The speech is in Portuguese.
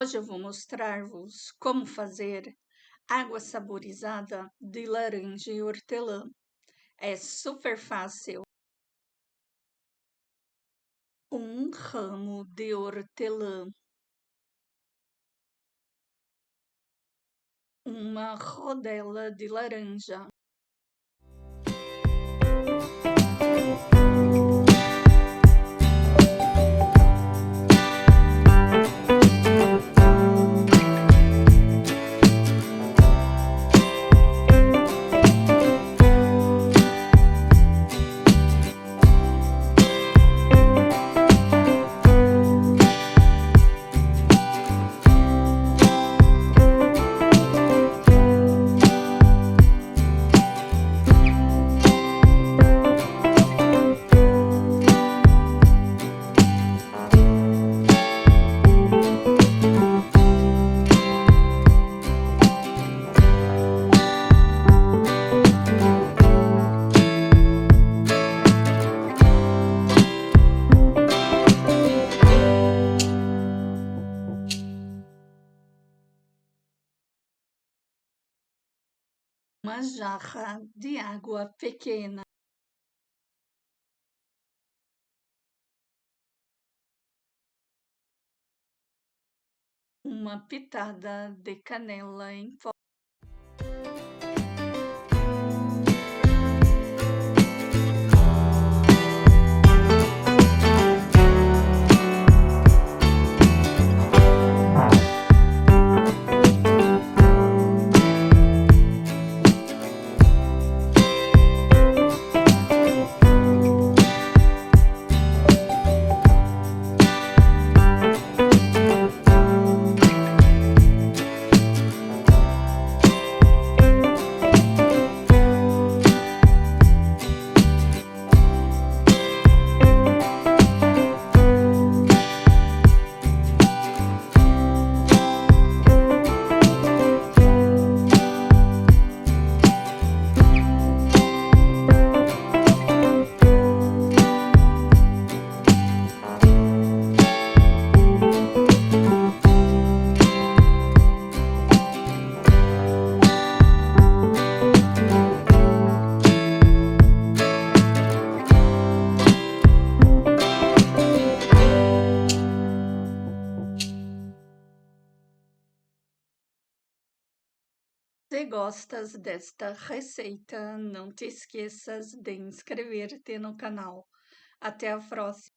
Hoje eu vou mostrar-vos como fazer água saborizada de laranja e hortelã. É super fácil. Um ramo de hortelã, uma rodela de laranja, uma jarra de água pequena, uma pitada de canela em pó, Se gostas desta receita, não te esqueças de inscrever-te no canal. Até a próxima!